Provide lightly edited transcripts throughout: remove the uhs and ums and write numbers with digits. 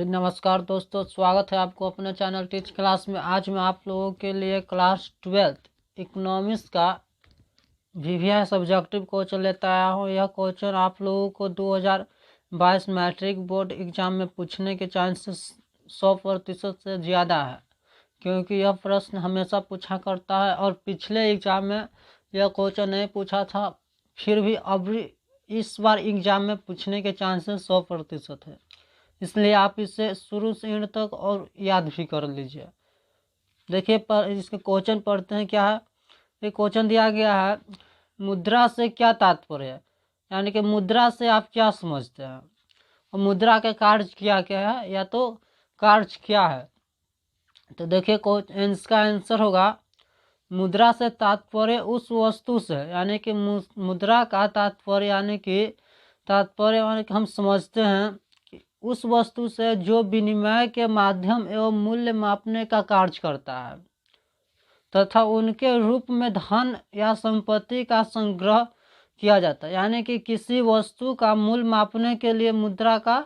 नमस्कार दोस्तों, स्वागत है आपको अपने चैनल टीच क्लास में। आज मैं आप लोगों के लिए क्लास 12th इकोनॉमिक्स का वीवीआई सब्जेक्टिव क्वेश्चन लेता आया हूँ। यह क्वेश्चन आप लोगों को 2022 मैट्रिक बोर्ड एग्जाम में पूछने के चांसेस 100% से ज़्यादा है, क्योंकि यह प्रश्न हमेशा पूछा करता है और पिछले एग्ज़ाम में यह क्वेश्चन नहीं पूछा था, फिर भी अभी इस बार एग्ज़ाम में पूछने के चांसेस 100% है। इसलिए आप इसे शुरू से एंड तक और याद भी कर लीजिए। देखिए पर इसके क्वेश्चन पढ़ते हैं। क्या है ये क्वेश्चन दिया गया है, मुद्रा से क्या तात्पर्य है, यानी कि मुद्रा से आप क्या समझते हैं और मुद्रा के कार्य क्या क्या है या तो कार्य क्या है। तो देखिए इसका आंसर होगा, मुद्रा से तात्पर्य उस वस्तु से, यानी कि मुद्रा का तात्पर्य यानी कि हम समझते हैं उस वस्तु से जो विनिमय के माध्यम एवं मूल्य मापने का कार्य करता है तथा उनके रूप में धन या संपत्ति का संग्रह किया जाता है। यानी कि किसी वस्तु का मूल्य मापने के लिए मुद्रा का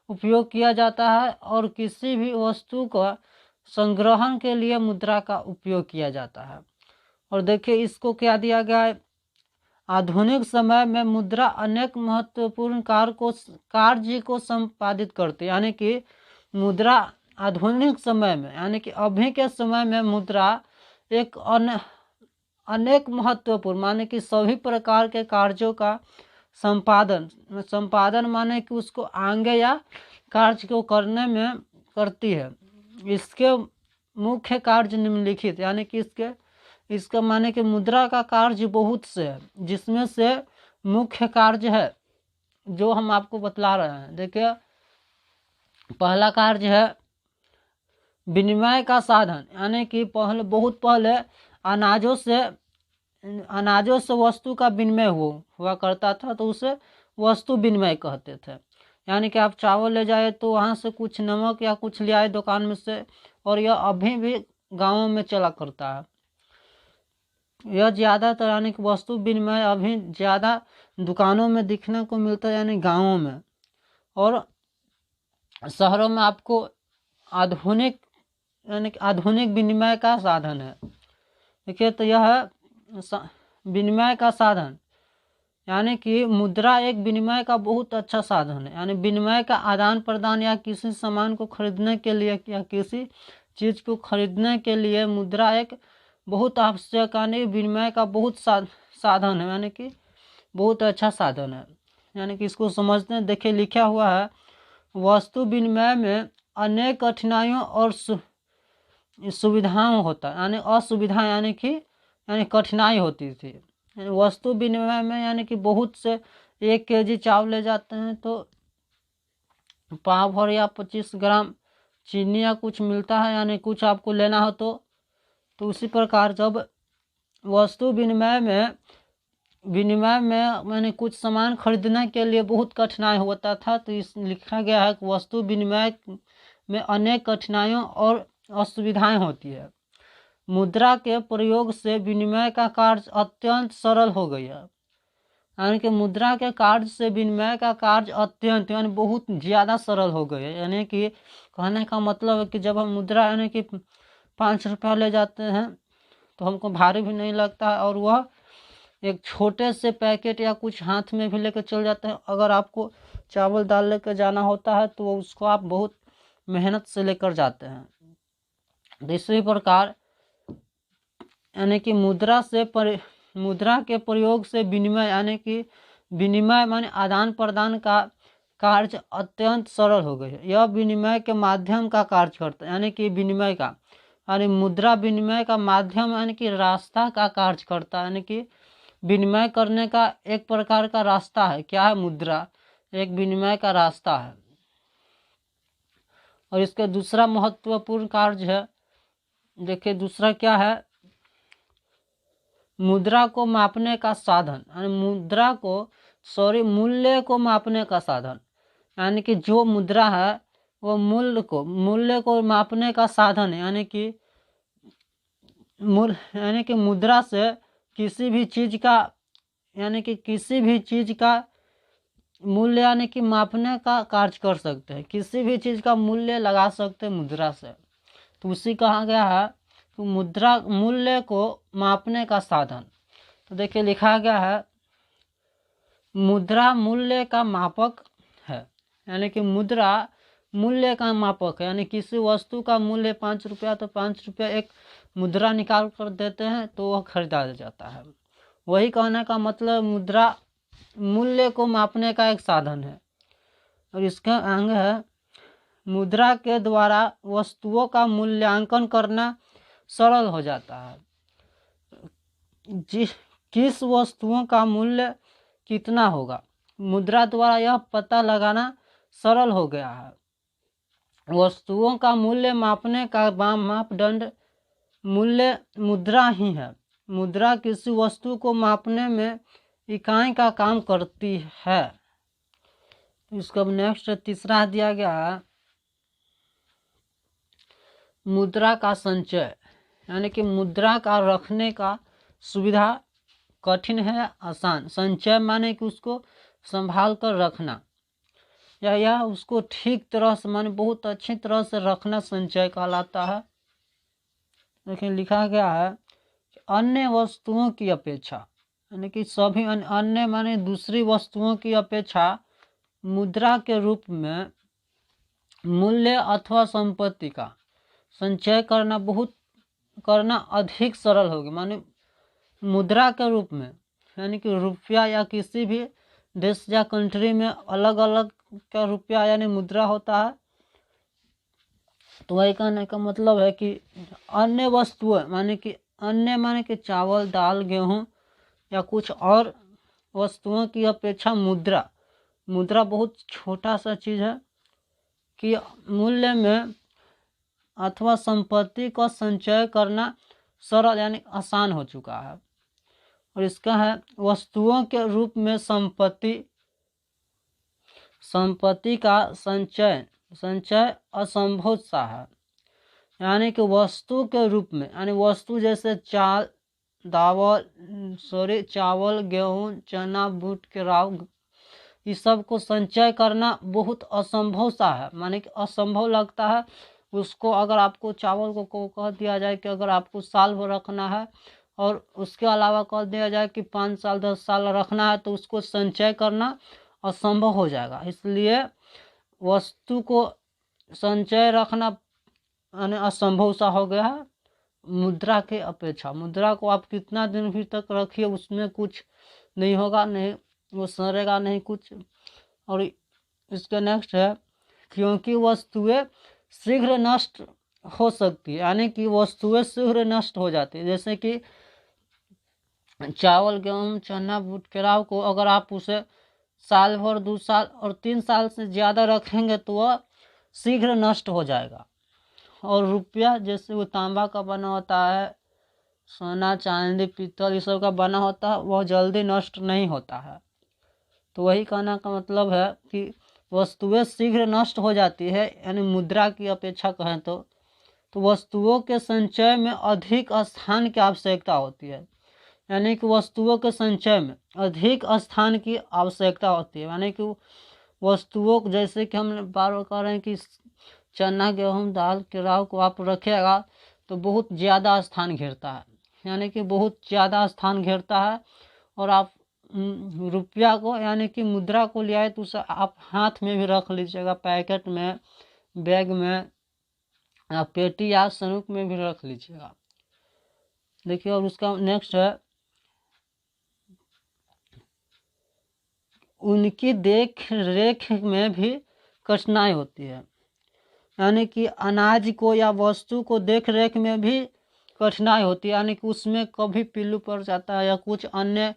उपयोग किया जाता है और किसी भी वस्तु का संग्रहण के लिए मुद्रा का उपयोग किया जाता है। और देखिए इसको क्या दिया गया है, आधुनिक समय में मुद्रा अनेक महत्वपूर्ण कार्य को संपादित करती है। यानी कि मुद्रा आधुनिक समय में, यानी कि अभी के समय में मुद्रा एक अनेक महत्वपूर्ण माने कि सभी प्रकार के कार्यों का संपादन माने कि उसको आगे या कार्य को करने में करती है। इसके मुख्य कार्य निम्नलिखित, यानी कि इसका माने कि मुद्रा का कार्य बहुत से है, जिसमें से मुख्य कार्य है जो हम आपको बतला रहे हैं। देखिए पहला कार्य है विनिमय का साधन, यानी कि बहुत पहले अनाजों से वस्तु का विनिमय हुआ करता था, तो उसे वस्तु विनिमय कहते थे। यानी कि आप चावल ले जाए तो वहाँ से कुछ नमक या कुछ ले आए दुकान में से, और यह अभी भी गाँवों में चला करता है। यह ज़्यादातर यानी कि वस्तु विनिमय अभी ज़्यादा दुकानों में दिखने को मिलता है, यानी गाँवों में। और शहरों में आपको आधुनिक यानी कि आधुनिक विनिमय का साधन है। देखिए तो यह है विनिमय का साधन, यानी कि मुद्रा एक विनिमय का बहुत अच्छा साधन है। यानी विनिमय का आदान प्रदान या किसी सामान को खरीदने के लिए या किसी चीज़ को खरीदने के लिए मुद्रा एक बहुत आवश्यक यानी विनिमय का बहुत साधन है, यानी कि बहुत अच्छा साधन है। यानी कि इसको समझते हैं। देखिए लिखा हुआ है, वस्तु विनिमय में अनेक कठिनाइयों और सुविधाओं होता है, यानी असुविधा यानी कठिनाई होती थी। वस्तु विनिमय में यानी कि बहुत से 1 kg चावल ले जाते हैं तो पाव भर या 25 ग्राम चीनी या कुछ मिलता है, यानी कुछ आपको लेना हो तो उसी प्रकार जब वस्तु विनिमय में मैंने कुछ सामान खरीदने के लिए बहुत कठिनाई होता था, तो इस लिखा गया है कि वस्तु विनिमय में अनेक कठिनाइयों और असुविधाएं होती है। मुद्रा के प्रयोग से विनिमय का कार्य अत्यंत सरल हो गया, यानी कि मुद्रा के कार्य से विनिमय का कार्य अत्यंत यानी बहुत ज़्यादा सरल हो गया। यानी कि कहने का मतलब है कि जब हम मुद्रा यानी कि 5 रुपया ले जाते हैं तो हमको भारी भी नहीं लगता है, और वह एक छोटे से पैकेट या कुछ हाथ में भी लेकर चल जाते हैं। अगर आपको चावल दाल लेकर जाना होता है तो उसको आप बहुत मेहनत से लेकर जाते हैं। इसी प्रकार यानी कि मुद्रा के प्रयोग से विनिमय यानी कि विनिमय माने आदान प्रदान का कार्य अत्यंत सरल हो गई है। यह विनिमय के माध्यम का कार्य करता है, यानी कि विनिमय का यानी मुद्रा विनिमय का माध्यम यानी कि रास्ता का कार्य करता है। यानी कि विनिमय करने का एक प्रकार का रास्ता है। क्या है? मुद्रा एक विनिमय का रास्ता है। और इसका दूसरा महत्वपूर्ण कार्य है, देखिए दूसरा क्या है, मुद्रा को मापने का साधन, यानी मूल्य को मापने का साधन। यानी कि जो मुद्रा है वो मूल्य को मापने का साधन है। यानी कि मुद्रा से किसी भी चीज का मूल्य यानी कि मापने का कार्य कर सकते हैं, किसी भी चीज़ का मूल्य लगा सकते हैं मुद्रा से। तो उसी कहा गया है तो मुद्रा मूल्य को मापने का साधन। तो देखिए लिखा गया है मुद्रा मूल्य का मापक है, यानी कि मुद्रा मूल्य का मापक है, यानी किसी वस्तु का मूल्य 5 रुपया तो 5 रुपया एक मुद्रा निकाल कर देते हैं तो वह खरीदा जाता है। वही कहने का मतलब मुद्रा मूल्य को मापने का एक साधन है। और इसका अंग है मुद्रा के द्वारा वस्तुओं का मूल्यांकन करना सरल हो जाता है। किस वस्तुओं का मूल्य कितना होगा, मुद्रा द्वारा यह पता लगाना सरल हो गया है। वस्तुओं का मूल्य मापने का मापदंड मूल्य मुद्रा ही है। मुद्रा किसी वस्तु को मापने में इकाई का काम करती है। इसका नेक्स्ट तीसरा दिया गया है मुद्रा का संचय, यानी कि मुद्रा का रखने का सुविधा कठिन है आसान। संचय माने कि उसको संभाल कर रखना या उसको ठीक तरह से माने बहुत अच्छी तरह से रखना संचय कहलाता है। लेकिन लिखा गया है अन्य वस्तुओं की अपेक्षा, यानी कि सभी अन्य माने दूसरी वस्तुओं की अपेक्षा मुद्रा के रूप में मूल्य अथवा संपत्ति का संचय करना अधिक सरल होगी। माने मुद्रा के रूप में यानी कि रुपया या किसी भी देश या कंट्री में अलग अलग का रुपया यानी मुद्रा होता है। तो वही कहने का मतलब है कि अन्य वस्तुएं माने कि चावल दाल गेहूं या कुछ और वस्तुओं की अपेक्षा मुद्रा बहुत छोटा सा चीज़ है कि मूल्य में अथवा संपत्ति का संचय करना सरल यानी आसान हो चुका है। और इसका है वस्तुओं के रूप में संपत्ति का संचय असंभव सा है, यानी कि वस्तु के रूप में यानी वस्तु जैसे चावल गेहूं चना बूट केराव इस सब को संचय करना बहुत असंभव सा है। माने कि असंभव लगता है उसको। अगर आपको चावल को कह दिया जाए कि अगर आपको साल भर रखना है और उसके अलावा कह दिया जाए कि 5 साल 10 साल रखना है तो उसको संचय करना असंभव हो जाएगा। इसलिए वस्तु को संचय रखना यानी असंभव सा हो गया है मुद्रा के अपेक्षा। मुद्रा को आप कितना दिन भी तक रखिए उसमें कुछ नहीं होगा, नहीं वो सड़ेगा नहीं कुछ। और इसका नेक्स्ट है क्योंकि वस्तुएं शीघ्र नष्ट हो सकती है, यानी कि वस्तुएं शीघ्र नष्ट हो जाती है। जैसे कि चावल गेहूं चना बूट केराव को अगर आप उसे साल भर 2 साल और 3 साल से ज़्यादा रखेंगे तो वह शीघ्र नष्ट हो जाएगा। और रुपया जैसे वो तांबा का बना होता है, सोना चांदी पीतल ये सब का बना होता है, वह जल्दी नष्ट नहीं होता है। तो वही कहने का मतलब है कि वस्तुएं शीघ्र नष्ट हो जाती है, यानी मुद्रा की अपेक्षा कहें तो वस्तुओं के संचय में अधिक स्थान की आवश्यकता होती है। यानी कि वस्तुओं के संचय में अधिक स्थान की आवश्यकता होती है, यानी कि वस्तुओं जैसे कि हम बार बार कह रहे हैं कि चना गेहूं दाल केराव को आप रखेगा तो बहुत ज़्यादा स्थान घेरता है, यानी कि बहुत ज़्यादा स्थान घेरता है। और आप रुपया को यानी कि मुद्रा को ले आए तो उसे आप हाथ में भी रख लीजिएगा, पैकेट में बैग में पेटी या सनुक में भी रख लीजिएगा। देखिए और उसका नेक्स्ट है उनकी देख रेख में भी कठिनाई होती है, यानी कि अनाज को या वस्तु को देख रेख में भी कठिनाई होती है, यानी कि उसमें कभी पिल्लू पड़ जाता है या कुछ अन्य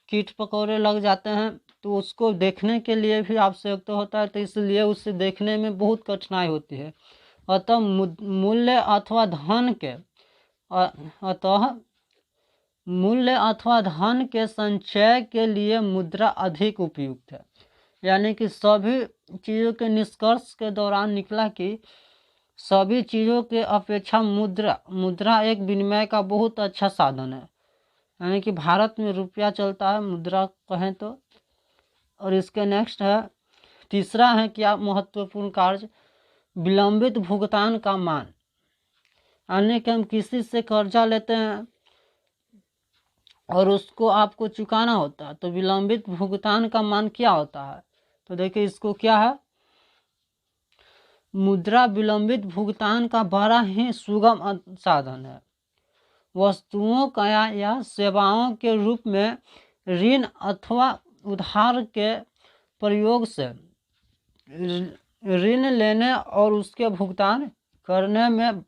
कीट पकौड़े लग जाते हैं तो उसको देखने के लिए भी आवश्यकता होता है, तो इसलिए उसे देखने में बहुत कठिनाई होती है। अतः मूल्य अथवा धन के संचय के लिए मुद्रा अधिक उपयुक्त है। यानी कि सभी चीज़ों के निष्कर्ष के दौरान निकला कि सभी चीज़ों के अपेक्षा मुद्रा एक विनिमय का बहुत अच्छा साधन है। यानी कि भारत में रुपया चलता है मुद्रा कहें तो, और इसके नेक्स्ट है तीसरा है क्या महत्वपूर्ण कार्य, विलंबित भुगतान का मान, यानी कि हम किसी से कर्जा लेते हैं और उसको आपको चुकाना होता है, तो विलंबित भुगतान का मान क्या होता है। तो देखिए इसको क्या है, मुद्रा विलंबित भुगतान का बड़ा ही सुगम साधन है। वस्तुओं का या सेवाओं के रूप में ऋण अथवा उधार के प्रयोग से ऋण लेने और उसके भुगतान करने में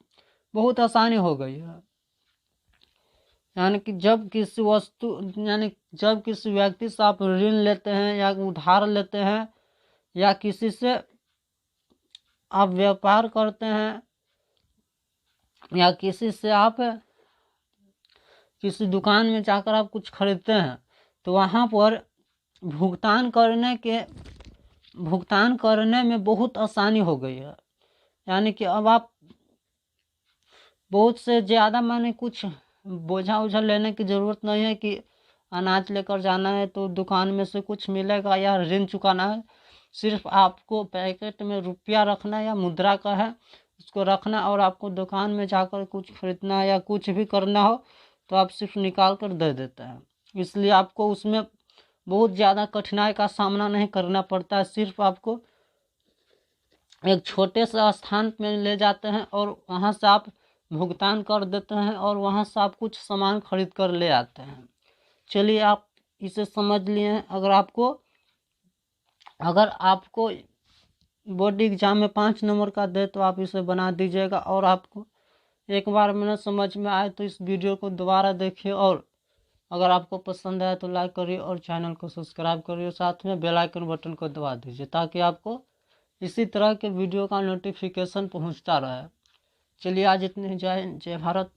बहुत आसानी हो गई है। यानी कि जब किसी व्यक्ति से आप ऋण लेते हैं या उधार लेते हैं या किसी से आप व्यापार करते हैं या किसी से आप किसी दुकान में जाकर आप कुछ खरीदते हैं, तो वहाँ पर भुगतान करने में बहुत आसानी हो गई है। यानी कि अब आप बहुत से ज़्यादा माने कुछ बोझा उझा लेने की ज़रूरत नहीं है कि अनाज लेकर जाना है तो दुकान में से कुछ मिलेगा या ऋण चुकाना है। सिर्फ आपको पैकेट में रुपया रखना या मुद्रा का है उसको रखना और आपको दुकान में जाकर कुछ खरीदना या कुछ भी करना हो तो आप सिर्फ निकाल कर दे देते हैं। इसलिए आपको उसमें बहुत ज़्यादा कठिनाई का सामना नहीं करना पड़ता है। सिर्फ आपको एक छोटे से स्थान में ले जाते हैं और वहाँ से आप भुगतान कर देते हैं और वहाँ से आप कुछ सामान खरीद कर ले आते हैं। चलिए आप इसे समझ लिए हैं। अगर आपको बोर्ड एग्जाम में 5 नंबर का दे तो आप इसे बना दीजिएगा, और आपको एक बार मैंने समझ में आए तो इस वीडियो को दोबारा देखिए, और अगर आपको पसंद आए तो लाइक करिए और चैनल को सब्सक्राइब करिए, साथ में बेल आइकन बटन को दबा दीजिए ताकि आपको इसी तरह के वीडियो का नोटिफिकेशन पहुंचता रहे। चलिए आज इतने, जय भारत।